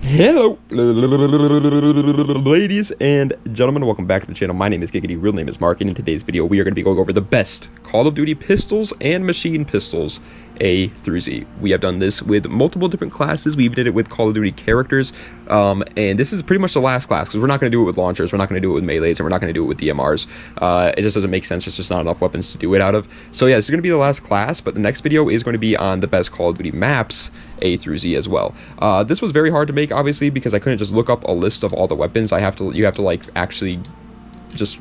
Hello, ladies and gentlemen, welcome back to the channel. My name is Giggity, real name is Mark, and in today's video we are going to be going over the best Call of Duty pistols and machine pistols A through Z. We have done this with multiple different classes. We even did it with Call of Duty characters, and this is pretty much the last class because we're not going to do it with launchers, we're not going to do it with melees, and we're not going to do it with DMRs. It just doesn't make sense. There's just not enough weapons to do it out of. So yeah, this is going to be the last class, but the next video is going to be on the best Call of Duty maps A through Z as well. This was very hard to make, obviously, because I couldn't just look up a list of all the weapons. You have to like actually just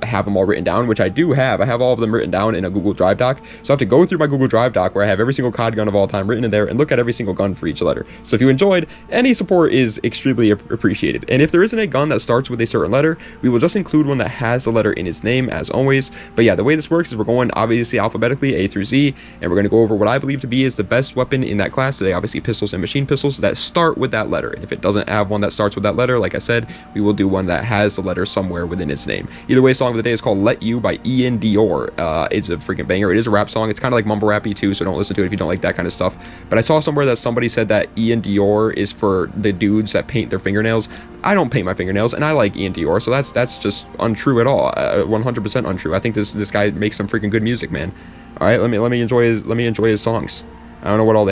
have them all written down, which I do have. I have all of them written down in a Google Drive doc, so I have to go through my Google Drive doc where I have every single COD gun of all time written in there and look at every single gun for each letter. So if you enjoyed, any support is extremely appreciated. And if there isn't a gun that starts with a certain letter, we will just include one that has the letter in its name, as always. But yeah, the way this works is we're going obviously alphabetically A through Z, and we're going to go over what I believe to be is the best weapon in that class today. Obviously pistols and machine pistols that start with that letter, and if it doesn't have one that starts with that letter, like I said, we will do one that has the letter somewhere within its name. Either way, song of the day is called Let You by Ian Dior. It's a freaking banger. It is a rap song. It's kind of like mumble rappy too, so don't listen to it if you don't like that kind of stuff. But I saw somewhere that somebody said that Ian Dior is for the dudes that paint their fingernails. I don't paint my fingernails, and I like Ian Dior, so that's just untrue at all. 100% untrue. I think this guy makes some freaking good music, man. All right, let me enjoy his songs. I don't know what all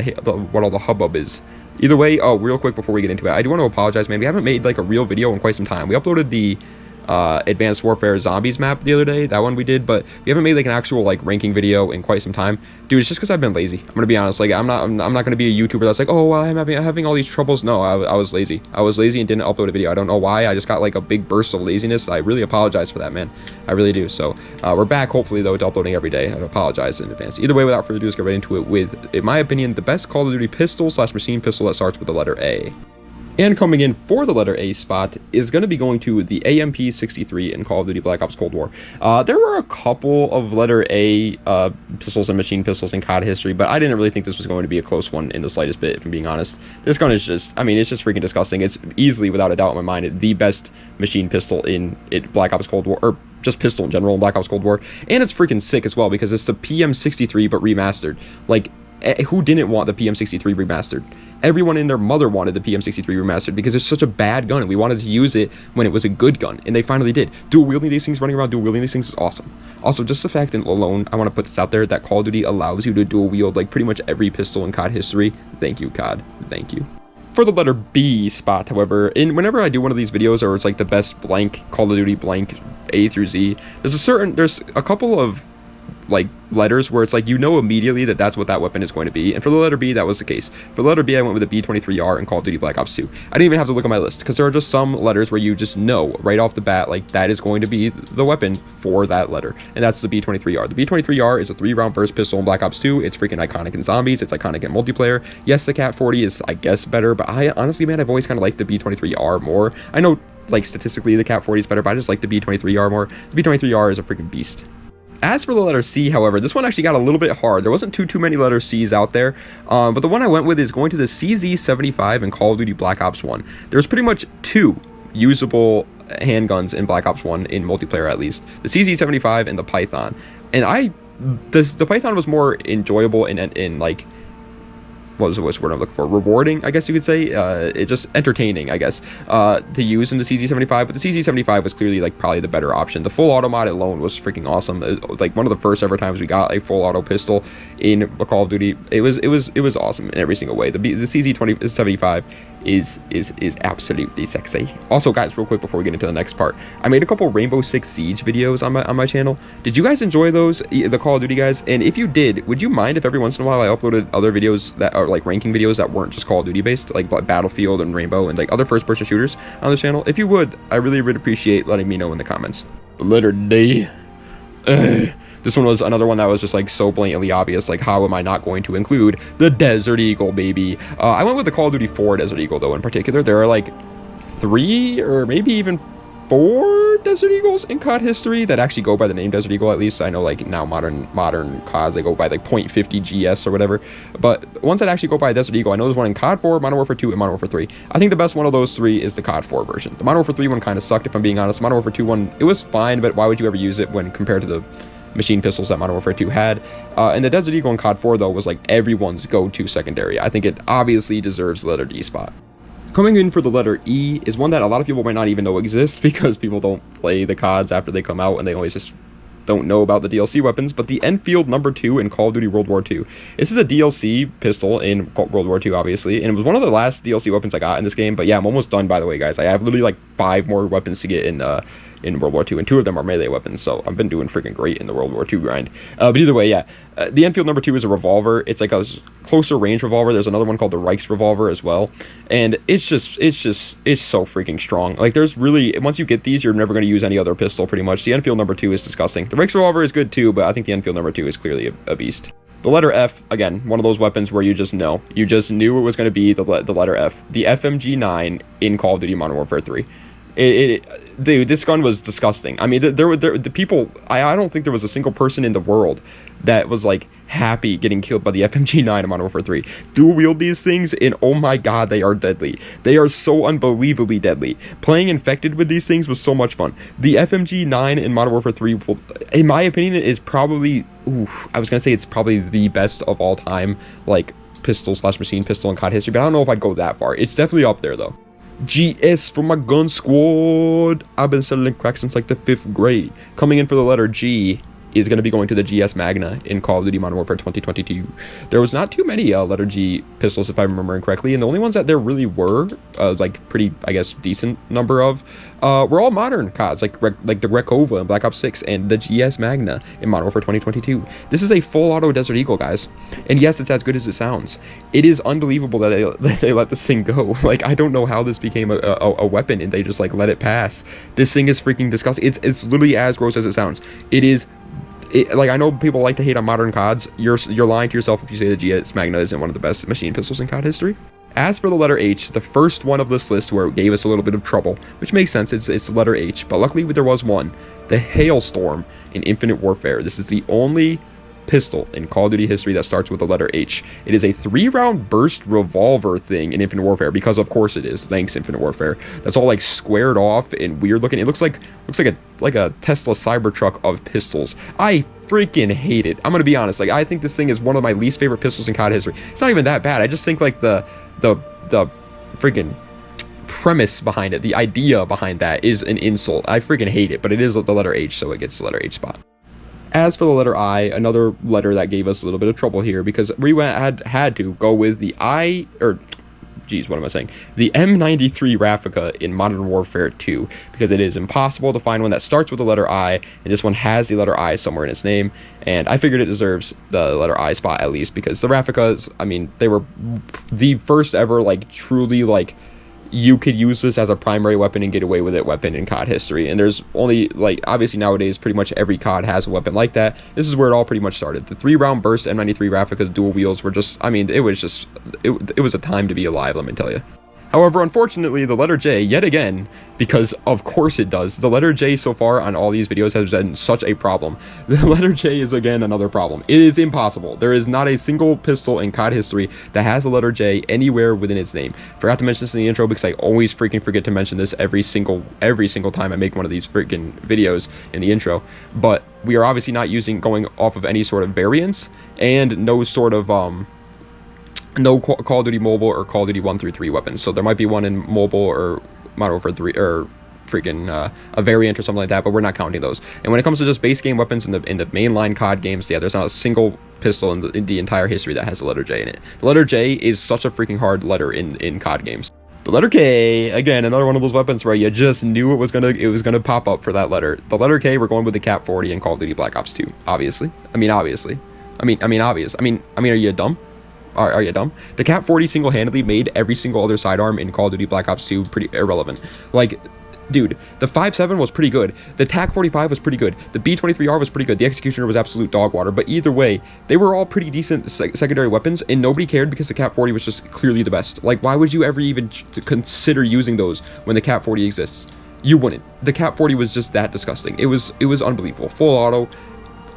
the hubbub is. Either way, oh, real quick before we get into it, I do want to apologize, man. We haven't made like a real video in quite some time. We uploaded the Advanced Warfare Zombies map the other day, that one we did, but we haven't made like an actual like ranking video in quite some time, dude. It's just because I've been lazy. I'm gonna be honest. Like I'm not gonna be a YouTuber that's like, oh well, I'm having all these troubles. No, I was lazy and didn't upload a video. I don't know why. I just got like a big burst of laziness. I really apologize for that, man. I really do. So we're back hopefully though to uploading every day. I apologize in advance. Either way, without further ado, let's get right into it with, in my opinion, the best Call of Duty pistol / machine pistol that starts with the letter A. And coming in for the letter A spot is going to be going to the AMP-63 in Call of Duty Black Ops Cold War. There were a couple of letter A pistols and machine pistols in COD history, but I didn't really think this was going to be a close one in the slightest bit, if I'm being honest. This gun is just, I mean, it's just freaking disgusting. It's easily, without a doubt in my mind, the best machine pistol in Black Ops Cold War, or just pistol in general in Black Ops Cold War. And it's freaking sick as well, because it's the PM-63 but remastered. Like, who didn't want the PM-63 remastered? Everyone and their mother wanted the PM-63 remastered because it's such a bad gun, and we wanted to use it when it was a good gun, and they finally did. Dual wielding these things, running around dual wielding these things is awesome. Also, just the fact that alone, I want to put this out there, that Call of Duty allows you to dual wield like pretty much every pistol in COD history. Thank you, COD. Thank you. For the letter B spot, however, whenever I do one of these videos, or it's like the best blank Call of Duty blank A through Z, there's a couple of like letters where it's like, you know, immediately that that's what that weapon is going to be. And for the letter B, that was the case. For the letter B, I went with the B-23R in Call of Duty Black Ops 2. I didn't even have to look at my list, because there are just some letters where you just know right off the bat, like, that is going to be the weapon for that letter, and that's the B-23R. The B-23R is a 3-round burst pistol in Black Ops 2. It's freaking iconic in zombies. It's iconic in multiplayer. Yes, the Cat 40 is, I guess, better, but I honestly, man, I've always kind of liked the B-23R more. I know, like, statistically the Cat 40 is better, but I just like the B-23R more. The B-23R is a freaking beast. As for the letter C, however, this one actually got a little bit hard. There wasn't too many letter C's out there, but the one I went with is going to the CZ-75 in Call of Duty Black Ops 1. There's pretty much 2 usable handguns in Black Ops 1, in multiplayer at least. The CZ-75 and the Python. And the Python was more enjoyable in like, what was the word I'm looking for? Rewarding, I guess you could say. It just entertaining, I guess, to use in the CZ-75. But the CZ-75 was clearly like probably the better option. The full auto mod alone was freaking awesome. It was like one of the first ever times we got a full auto pistol in a Call of Duty. It was awesome in every single way. The CZ-75 is absolutely sexy. Also, guys, real quick before we get into the next part, I made a couple Rainbow Six Siege videos on my channel. Did you guys enjoy those, the Call of Duty guys? And if you did, would you mind if every once in a while I uploaded other videos that are like ranking videos that weren't just Call of Duty based, like Battlefield and Rainbow and like other first person shooters on the channel? If you would, I really would appreciate letting me know in the comments. Letter D. This one was another one that was just like so blatantly obvious. Like, how am I not going to include the Desert Eagle, baby? I went with the Call of Duty 4 Desert Eagle, though, in particular. There are like 3 or maybe even 4 Desert Eagles in COD history that actually go by the name Desert Eagle. At least I know, like, now modern CODs, they go by like .50 GS or whatever. But ones that actually go by Desert Eagle, I know there's one in COD 4, Modern Warfare 2, and Modern Warfare 3. I think the best one of those 3 is the COD 4 version. The Modern Warfare 3 one kind of sucked, if I'm being honest. The Modern Warfare 2 one, it was fine, but why would you ever use it when compared to the machine pistols that Modern Warfare 2 had. And the Desert Eagle in COD 4, though, was like everyone's go-to secondary. I think it obviously deserves the letter D spot. Coming in for the letter E is one that a lot of people might not even know exists because people don't play the CODs after they come out and they always just don't know about the DLC weapons, but the Enfield #2 in Call of Duty World War II. This is a DLC pistol in World War II, obviously, and it was one of the last DLC weapons I got in this game, but yeah, I'm almost done, by the way, guys. I have literally like 5 more weapons to get in World War II, and 2 of them are melee weapons, so I've been doing freaking great in the World War II grind. But either way, yeah, the Enfield #2 is a revolver. It's like a closer range revolver. There's another one called the Reichs revolver as well, and it's so freaking strong. Like, there's really, once you get these, you're never going to use any other pistol, pretty much. The Enfield #2 is disgusting. The Reichs revolver is good too, but I think the Enfield #2 is clearly a beast. The letter F, again, one of those weapons where you just know. You just knew it was going to be the letter F. The FMG9 in Call of Duty Modern Warfare 3. Dude, this gun was disgusting. I mean, the people, I don't think there was a single person in the world that was like happy getting killed by the FMG9 in Modern Warfare 3. Dual wield these things, and oh my god, they are deadly. They are so unbelievably deadly. Playing infected with these things was so much fun. The FMG9 in Modern Warfare 3, in my opinion, is probably, I was gonna say it's probably the best of all time, like pistol/machine pistol in COD history, but I don't know if I'd go that far. It's definitely up there though. GS for my gun squad. I've been selling crack since like the 5th grade. Coming in for the letter G is going to be going to the GS Magna in Call of Duty Modern Warfare 2022. There was not too many letter G pistols, if I'm remembering correctly, and the only ones that there really were, like pretty, I guess, decent number of, were all modern CODs, like the Rekova in Black Ops 6 and the GS Magna in Modern Warfare 2022. This is a full auto Desert Eagle, guys, and yes, it's as good as it sounds. It is unbelievable that they let this thing go. Like, I don't know how this became a weapon and they just like let it pass. This thing is freaking disgusting. It's literally as gross as it sounds. It is. Like, I know people like to hate on modern CODs. You're lying to yourself if you say the GS Magna isn't one of the best machine pistols in COD history. As for the letter H, the first one of this list where it gave us a little bit of trouble, which makes sense, it's the letter H, but luckily there was one. The Hailstorm in Infinite Warfare. This is the only pistol in Call of Duty history that starts with the letter H. It is a 3-round burst revolver thing in Infinite Warfare, because of course it is. Thanks, Infinite Warfare. That's all like squared off and weird looking. It looks like a Tesla Cybertruck of pistols. I freaking hate it. I'm gonna be honest. Like, I think this thing is one of my least favorite pistols in COD history. It's not even that bad. I just think like the freaking premise behind it, the idea behind that, is an insult. I freaking hate it, but it is the letter H, so it gets the letter H spot. As for the letter I, another letter that gave us a little bit of trouble here, because we had to go with the the M93 Raffica in Modern Warfare 2, because it is impossible to find one that starts with the letter I, and this one has the letter I somewhere in its name, and I figured it deserves the letter I spot at least, because the Rafficas, I mean, they were the first ever, like, truly, like, you could use this as a primary weapon and get away with it weapon in COD history. And there's only, like, obviously nowadays pretty much every COD has a weapon like that. This is where it all pretty much started. The 3-round burst M93 Raffica's dual wheels were just, I mean, it was a time to be alive, let me tell you. However, unfortunately, the letter J, yet again, because of course it does, the letter J so far on all these videos has been such a problem. The letter J is again another problem. It is impossible. There is not a single pistol in COD history that has the letter J anywhere within its name. Forgot to mention this in the intro because I always freaking forget to mention this every single time I make one of these freaking videos in the intro. But we are obviously not going off of any sort of variants, and no sort of no Call of Duty Mobile or Call of Duty 1 through 3 weapons. So there might be one in mobile or Modern Warfare 3 or freaking a variant or something like that, but we're not counting those. And when it comes to just base game weapons in the mainline COD games, yeah, there's not a single pistol in the entire history that has the letter J in it. The letter J is such a freaking hard letter in COD games. The letter K, again, another one of those weapons where you just knew it was gonna pop up for that letter. The letter K, we're going with the Cap 40 in Call of Duty Black Ops 2, obviously. I mean, obvious. Are you dumb? Are you dumb? The Cap 40 single-handedly made every single other sidearm in Call of Duty Black Ops 2 pretty irrelevant. Like, dude, the 5.7 was pretty good. The TAC 45 was pretty good. The B23R was pretty good. The Executioner was absolute dog water. But either way, they were all pretty decent secondary weapons, and nobody cared because the Cap 40 was just clearly the best. Like, why would you ever even consider using those when the Cap 40 exists? You wouldn't. The Cap 40 was just that disgusting. It was unbelievable. Full auto.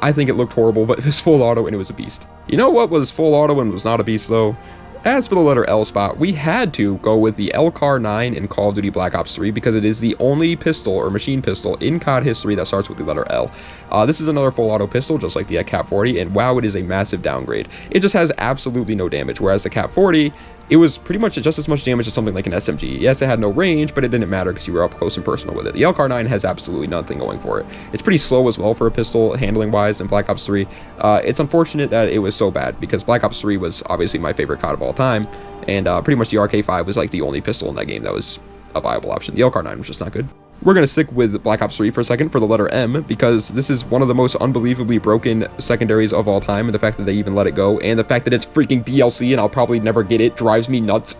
I think it looked horrible, but it was full auto and it was a beast. You know what was full auto and was not a beast though? As for the letter L spot, we had to go with the LCAR 9 in Call of Duty Black Ops 3 because it is the only pistol or machine pistol in COD history that starts with the letter L. This is another full auto pistol just like the Cap 40, and wow, it is a massive downgrade. It just has absolutely no damage, whereas the Cap 40 it was pretty much just as much damage as something like an SMG. Yes, it had no range, but it didn't matter because you were up close and personal with it. The LCAR-9 has absolutely nothing going for it. It's pretty slow as well for a pistol, handling-wise, in Black Ops 3. It's unfortunate that it was so bad, because Black Ops 3 was obviously my favorite COD of all time, and pretty much the RK5 was like the only pistol in that game that was a viable option. The LCAR-9 was just not good. We're going to stick with Black Ops 3 for a second for the letter M, because this is one of the most unbelievably broken secondaries of all time, and the fact that they even let it go, and the fact that it's freaking DLC and I'll probably never get it, drives me nuts.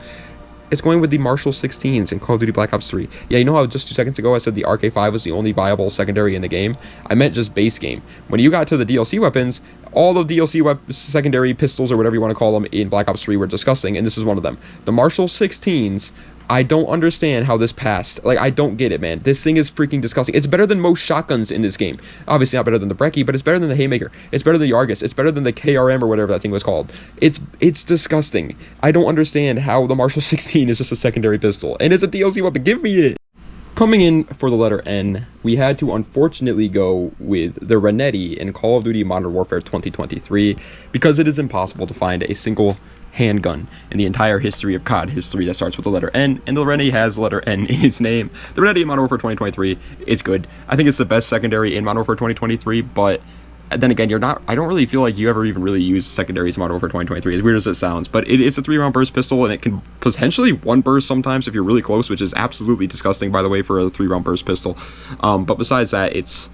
It's going with the Marshall 16s in Call of Duty Black Ops 3. Yeah, you know how just 2 seconds ago I said the RK5 was the only viable secondary in the game? I meant just base game. When you got to the DLC weapons, all the DLC secondary pistols, or whatever you want to call them, in Black Ops 3 were disgusting, and this is one of them. The Marshall 16s, I don't understand how this passed. Like, I don't get it, man. This thing is freaking disgusting. It's better than most shotguns in this game. Obviously not better than the Brecci, but it's better than the Haymaker. It's better than the Argus. It's better than the KRM or whatever that thing was called. It's disgusting. I don't understand how the Marshall 16 is just a secondary pistol. And it's a DLC weapon. Give me it. Coming in for the letter N, we had to unfortunately go with the Renetti in Call of Duty Modern Warfare 2023, because it is impossible to find a single handgun in the entire history of COD history that starts with the letter N, and the Renetti has the letter N in its name. The Renetti in Modern Warfare 2023 is good. I think it's the best secondary in Modern Warfare 2023, but then again, I don't really feel like you ever even really use secondaries in Modern Warfare 2023, as weird as it sounds, but it's a 3-round burst pistol, and it can potentially 1 burst sometimes if you're really close, which is absolutely disgusting, by the way, for a 3-round burst pistol. But besides that, it's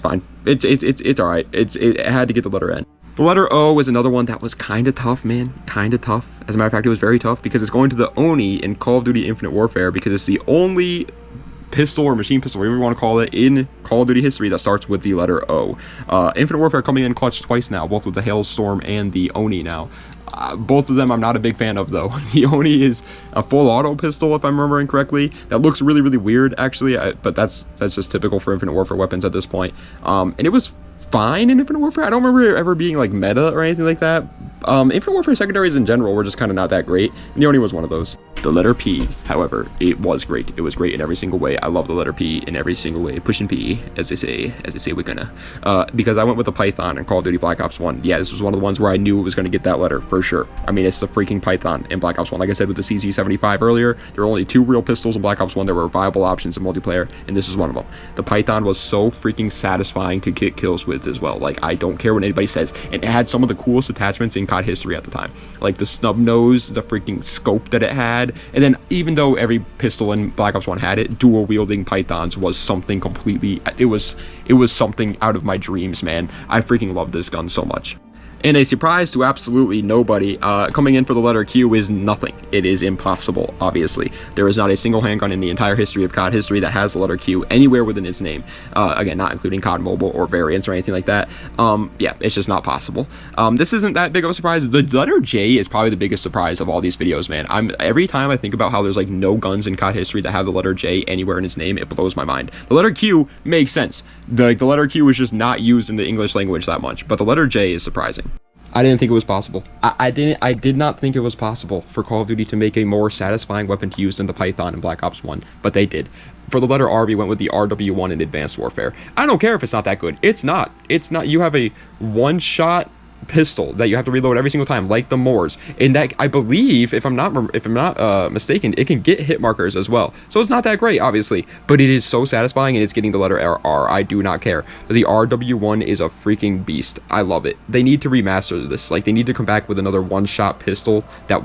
fine. It's all right. It had to get the letter N. The letter O is another one that was kind of tough, man. Kind of tough. As a matter of fact, it was very tough, because it's going to the Oni in Call of Duty Infinite Warfare, because it's the only pistol or machine pistol, whatever you want to call it, in Call of Duty history that starts with the letter O. Infinite Warfare coming in clutch twice now, both with the Hailstorm and the Oni now. Both of them I'm not a big fan of, though. The Oni is a full auto pistol, if I'm remembering correctly. That looks really, really weird, actually, but that's just typical for Infinite Warfare weapons at this point. And it was fine in Infinite Warfare. I don't remember it ever being like meta or anything like that. Infinite Warfare secondaries in general were just kind of not that great, and the Oni was one of those. The letter P, however, it was great. It was great in every single way. I love the letter P in every single way. Pushing P, as they say we're gonna. Because I went with the Python in Call of Duty Black Ops 1. Yeah, this was one of the ones where I knew it was going to get that letter, for sure. I mean, it's the freaking Python in Black Ops 1. Like I said with the CZ75 earlier, there were only 2 real pistols in Black Ops 1 that were viable options in multiplayer, and this is one of them. The Python was so freaking satisfying to get kills with as well. Like, I don't care what anybody says. And it had some of the coolest attachments in COD history at the time. Like the snub nose, the freaking scope that it had, and then even though every pistol in Black Ops 1 had it, dual wielding Pythons was something completely, it was something out of my dreams, man. I freaking love this gun so much. And a surprise to absolutely nobody, coming in for the letter Q is nothing. It is impossible, obviously. There is not a single handgun in the entire history of COD history that has the letter Q anywhere within its name. Again, not including COD Mobile or variants or anything like that. Yeah, it's just not possible. This isn't that big of a surprise. The letter J is probably the biggest surprise of all these videos, man. Every time I think about how there's like no guns in COD history that have the letter J anywhere in its name, it blows my mind. The letter Q makes sense. The letter Q is just not used in the English language that much, but the letter J is surprising. I didn't think it was possible. I did not think it was possible for Call of Duty to make a more satisfying weapon to use than the Python in Black Ops 1, but they did. For the letter R, we went with the RW1 in Advanced Warfare. I don't care if it's not that good. It's not. You have a one-shot pistol that you have to reload every single time, like the Moors, and that, I believe, if I'm not mistaken, it can get hit markers as well. So it's not that great, obviously, but it is so satisfying, and it's getting the letter R. I do not care. The RW1 is a freaking beast. I love it. They need to remaster this. Like, they need to come back with another one-shot pistol that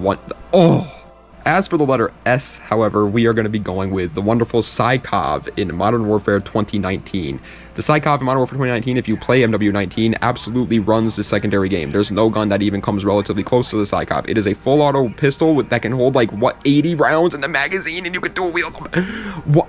As for the letter S, however, we are going to be going with the wonderful Psycov in Modern Warfare 2019. The Psycov in Modern Warfare 2019, if you play MW19, absolutely runs the secondary game. There's no gun that even comes relatively close to the Psycov. It is a full auto pistol that can hold, like, what, 80 rounds in the magazine, and you can dual wield them.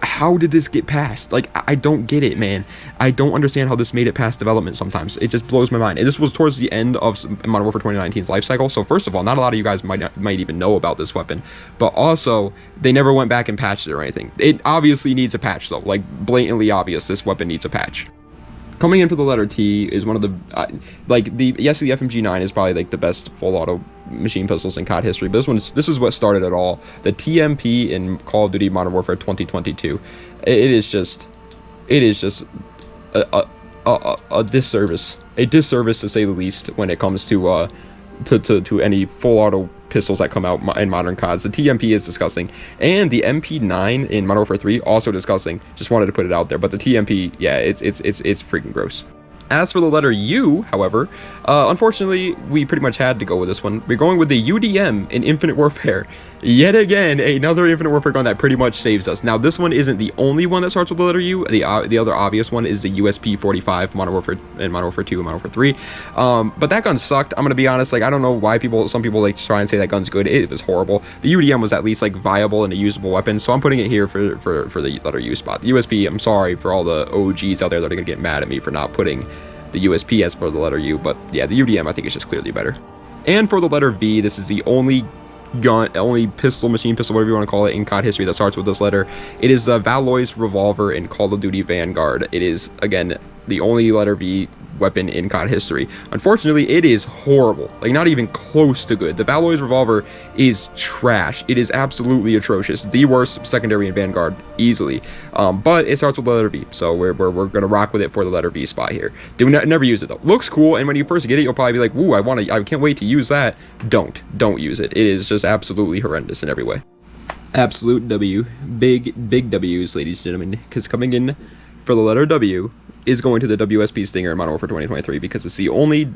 How did this get past? Like, I don't get it, man. I don't understand how this made it past development sometimes. It just blows my mind. And this was towards the end of Modern Warfare 2019's life cycle. So first of all, not a lot of you guys might even know about this weapon. But also, they never went back and patched it or anything. It obviously needs a patch, though. Like, blatantly obvious, this weapon needs a patch. Coming in for the letter T is one of the, the FMG9 is probably, like, the best full auto machine pistols in COD history, but this is what started it all. The TMP in Call of Duty Modern Warfare 2022. It is just a disservice. A disservice, to say the least, when it comes to any full auto pistols that come out in modern CODs. The TMP is disgusting, and the MP9 in Modern Warfare 3 also disgusting. Just wanted to put it out there, but the TMP, yeah, it's freaking gross. As for the letter U, however, unfortunately, we pretty much had to go with this one. We're going with the UDM in Infinite Warfare. Yet again, another Infinite Warfare gun that pretty much saves us. Now, this one isn't the only one that starts with the letter U. The other obvious one is the USP-45 Modern Warfare and Modern Warfare 2 and Modern Warfare 3. But that gun sucked. I'm gonna be honest. Like, I don't know why some people like try and say that gun's good. It was horrible. The UDM was at least like viable and a usable weapon, so I'm putting it here for the letter U spot. The USP, I'm sorry for all the OGs out there that are gonna get mad at me for not putting the USP as for the letter U, but yeah, the UDM I think is just clearly better. And for the letter V, this is the only pistol, machine pistol, whatever you want to call it, in COD history that starts with this letter. It is the Valois revolver in Call of Duty Vanguard. It is, again, the only letter V weapon in COD history. Unfortunately, it is horrible, like not even close to good. The Valois revolver is trash. It is absolutely atrocious. The worst secondary in Vanguard, easily. But it starts with the letter V, so we're gonna rock with it for the letter V spot here. Never use it though. Looks cool, and when you first get it, you'll probably be like, "Ooh, I can't wait to use that." Don't use it. It is just absolutely horrendous in every way. Absolute W, big W's, ladies and gentlemen, because coming in for the letter W is going to the WSP Stinger in Modern Warfare 2023, because it's the only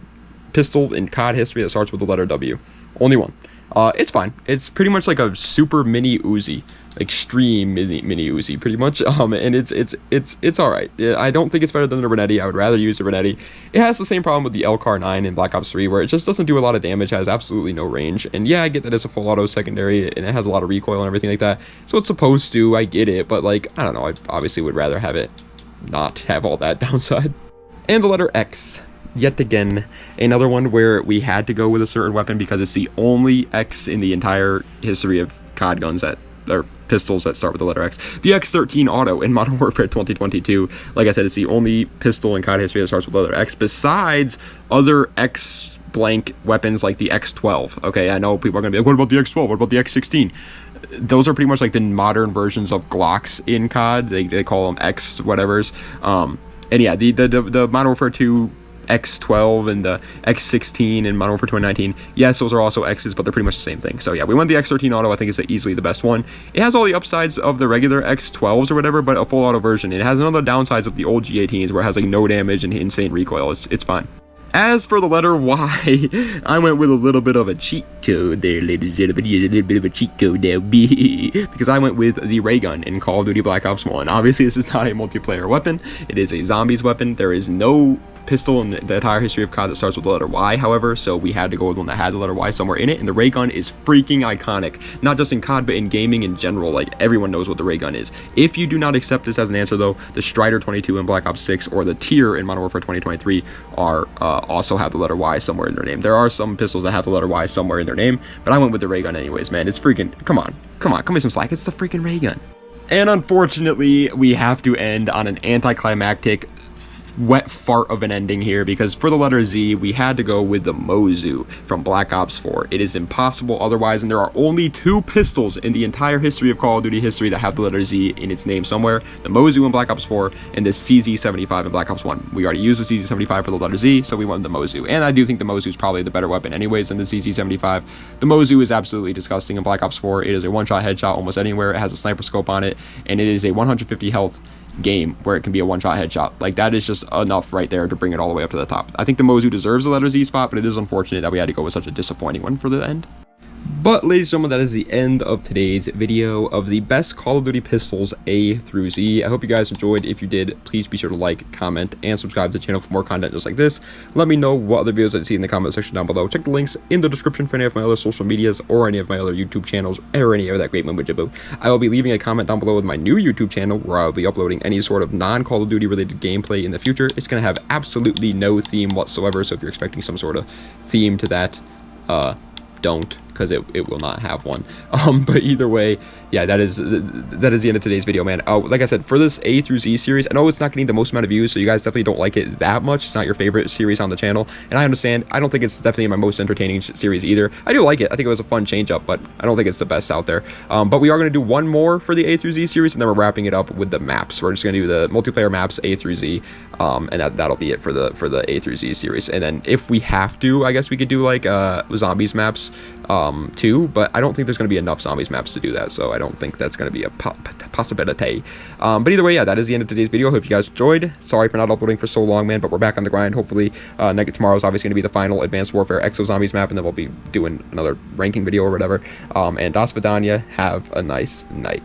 pistol in COD history that starts with the letter W. Only one. It's fine. It's pretty much like a super mini Uzi, extreme mini Uzi, pretty much. And it's all right. I don't think it's better than the Renetti. I would rather use the Renetti. It has the same problem with the LCAR 9 in Black Ops 3, where it just doesn't do a lot of damage, has absolutely no range. And yeah, I get that it's a full auto secondary, and it has a lot of recoil and everything like that. So it's supposed to. I get it, but like, I don't know. I obviously would rather have it not have all that downside. And the letter X, yet again, another one where we had to go with a certain weapon because it's the only X in the entire history of COD guns that are pistols that start with the letter X. The X13 Auto in Modern Warfare 2022. Like I said, it's the only pistol in COD history that starts with the letter X, besides other X blank weapons like the X12. Okay, I know people are gonna be like, what about the X12? What about the X16? Those are pretty much like the modern versions of Glocks in COD. They call them X whatevers. And yeah, the Modern Warfare 2 X12 and the X16 in Modern Warfare 2019. Yes, those are also X's, but they're pretty much the same thing. So yeah, we went the X13 Auto. I think is easily the best one. It has all the upsides of the regular X12s or whatever, but a full auto version. It has none of the downsides of the old G18s where it has like no damage and insane recoil. It's fine. As for the letter Y, I went with a little bit of a cheat code there, ladies and gentlemen. A little bit of a cheat code there, because I went with the ray gun in Call of Duty Black Ops 1. Obviously, this is not a multiplayer weapon. It is a zombies weapon. There is no pistol in the entire history of COD that starts with the letter Y, however, so we had to go with one that had the letter Y somewhere in it, and the ray gun is freaking iconic. Not just in COD, but in gaming in general. Like, everyone knows what the ray gun is. If you do not accept this as an answer, though, the Strider 22 in Black Ops 6 or the Tier in Modern Warfare 2023 are also have the letter Y somewhere in their name. There are some pistols that have the letter Y somewhere in their name, but I went with the ray gun anyways, man. It's freaking, come on, cut me some slack. It's the freaking ray gun. And unfortunately, we have to end on an anticlimactic wet fart of an ending here, because for the letter Z, we had to go with the Mozu from Black Ops 4. It is impossible otherwise, and there are only two pistols in the entire history of Call of Duty history that have the letter Z in its name somewhere: the Mozu in Black Ops 4 and the CZ75 in Black Ops 1. We already used the CZ75 for the letter Z, so we went the Mozu, and I do think the Mozu is probably the better weapon anyways than the CZ75. The Mozu is absolutely disgusting in Black Ops 4. It is a one-shot headshot almost anywhere. It has a sniper scope on it, and it is a 150 health game where it can be a one-shot headshot. Like, that is just enough right there to bring it all the way up to the top. I think the Mozu deserves the letter Z spot, but it is unfortunate that we had to go with such a disappointing one for the end. But ladies and gentlemen, that is the end of today's video of the best Call of Duty pistols A through Z. I hope you guys enjoyed. If you did, please be sure to like, comment, and subscribe to the channel for more content just like this. Let me know what other videos that you see in the comment section down below. Check the links in the description for any of my other social medias or any of my other YouTube channels or any of that great mumbo. I will be leaving a comment down below with my new YouTube channel where I will be uploading any sort of non-Call of Duty related gameplay in the future. It's going to have absolutely no theme whatsoever, so if you're expecting some sort of theme to that, don't, because it will not have one. But either way, yeah, that is the end of today's video, man. Like I said, for this A through Z series, I know it's not getting the most amount of views, so you guys definitely don't like it that much. It's not your favorite series on the channel, and I understand. I don't think it's definitely my most entertaining series either. I do like it. I think it was a fun change up, but I don't think it's the best out there. But we are going to do one more for the A through Z series, and then we're wrapping it up with the maps. We're just going to do the multiplayer maps A through Z, and that'll be it for the A through Z series. And then if we have to, I guess we could do like zombies maps too, but I don't think there's going to be enough zombies maps to do that, so I don't think that's going to be a possibility. But either way, yeah, that is the end of today's video. Hope you guys enjoyed. Sorry for not uploading for so long, man, but we're back on the grind. Hopefully, tomorrow is obviously going to be the final Advanced Warfare Exo Zombies map, and then we'll be doing another ranking video or whatever. And Das Vidania, have a nice night.